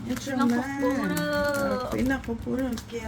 Nó khóc bố đó. Quý nó khóc bố rồi kìa.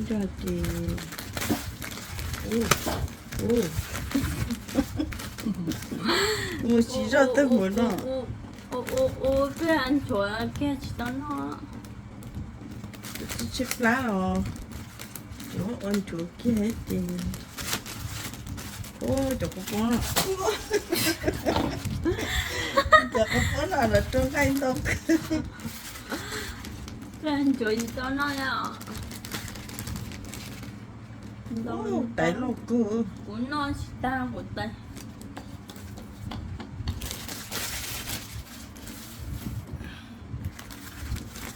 Rồi thì 뭐 지저대 뭐나 왜안 줘야 깨지잖아. chích lá rồi chỗ anh chuột kia hết thì chỗ có bó nào chỗ có bó nào là trông anh đâu 왜안 줘있잖아요. tại nó cứ 운너 싶다 못다.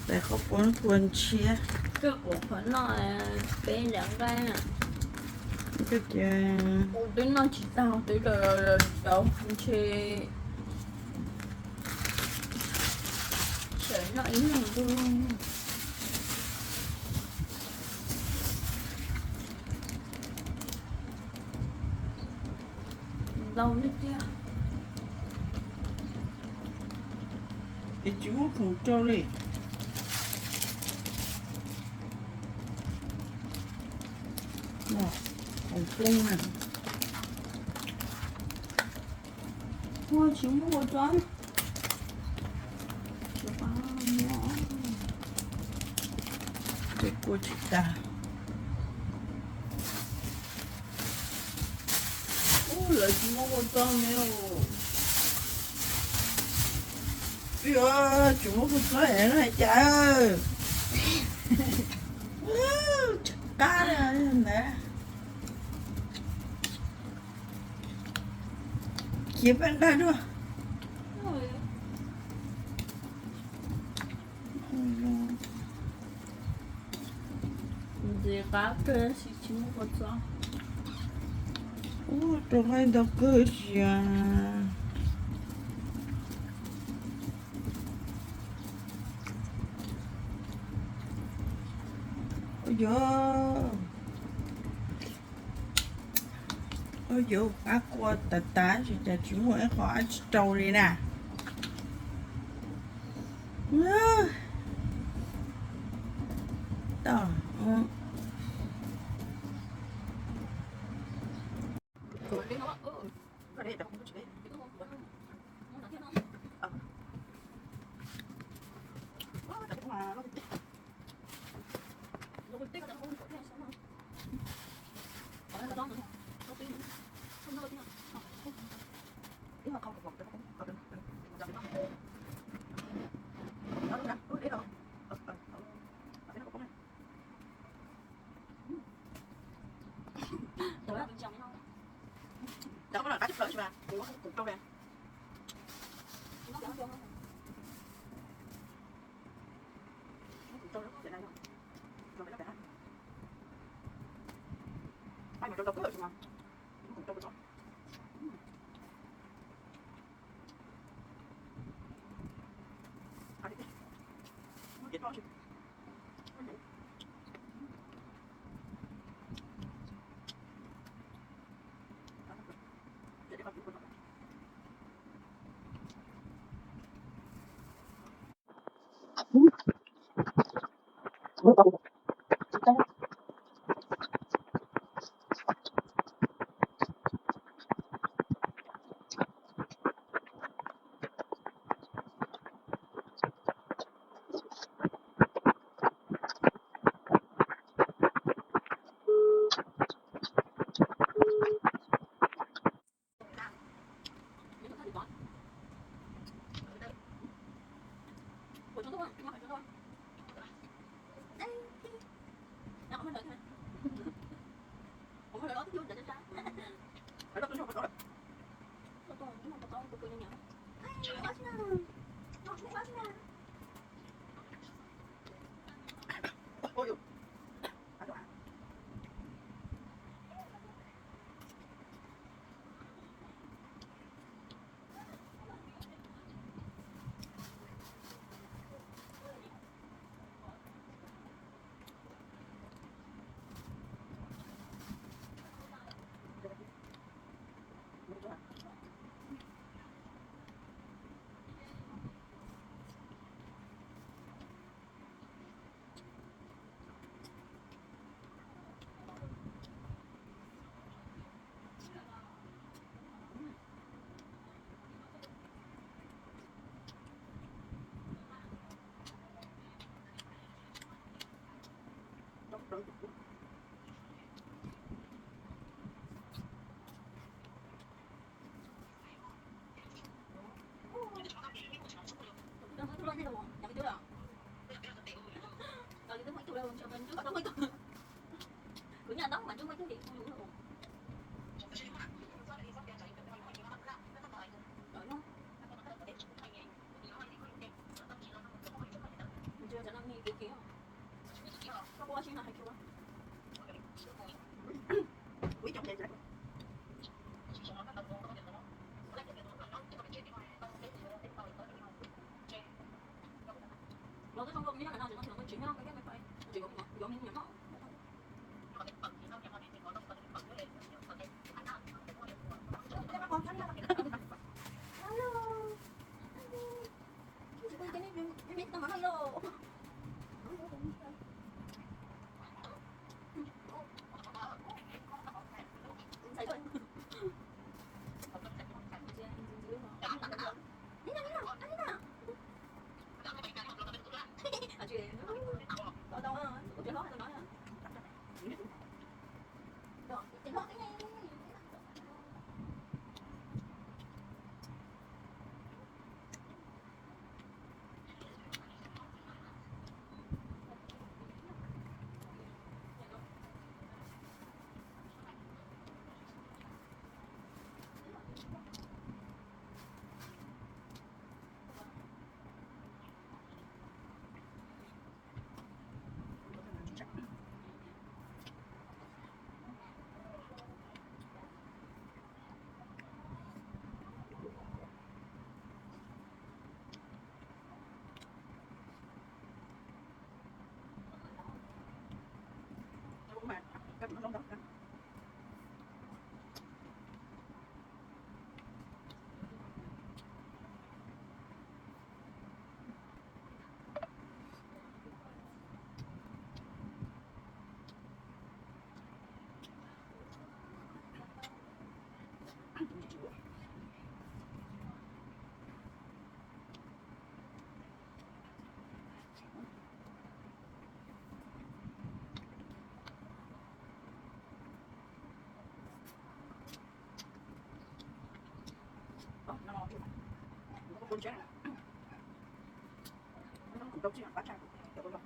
tại có bó nó quên chia cái cổ phấn nó bé两cái à. cái kia tôi nó chỉ tao tới rồi đâu không chơi sợ nó ý là tôi luôn. Đâu đấy kia thì chỉ muốn không cho đi nè còn phun nè thôi chỉ mua một chén cái của chị ta lại chỉ mua một chén nữa. Ủa, chú có nói vậy đó hả cha ơi chắc cá này nè kiếm ăn đây nữa 이제 카페에서 chỉ mua một chén. tôi hay đâu cơ gì à ôi dồi bác qua tá thì cha chú muốn khó trâu đi nè đó đó là cá chích lợi chứ bà cùng trâu nè trâu nó có thể này không trâu phải nó bẻ ai mà trâu đâu có lợi chứ mà cùng trâu với trâu ai đi nó dễ to chứ 좋아. Đang hết luôn đâu, nhận chưa? Rồi đi tới mấy tuổi rồi, cho mình trước bắt đầu mấy tuổi. Cứ nhà tóc mà trước mấy tuổi thì không đủ đâu. Rồi đó. Mình chưa cho nó nghe kiểu kiểu. Có qua chuyến nào hay chưa? Quý trọng đẹp rồi. Rồi cái không công như thế nào thì nó thường có chuyện nhau cái phải chuyện cũng giống như nhau. Hello. Chị cái này biết tao nói hello. Sai rồi. À chuyện tao tao tao chuyện đó tao nói hả? Rồi, chuyện đó cái này. Mà cắt nó đông đó. Nó ngon chưa? Nó có con chén. Nó cũng đâu chứ, bát cháo. Được không?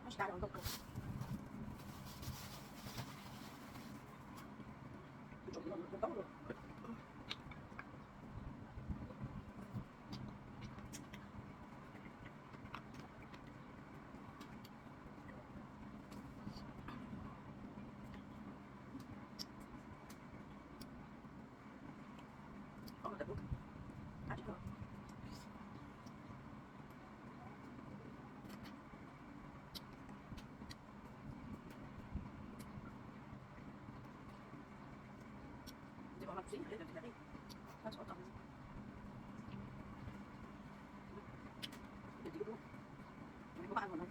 Nó sẽ rồi không? Nó tốt rồi. Không được. À, chứ không. Thì còn làm gì để được đi. Nó chỗ tầm. Để đi luôn. ăn của nó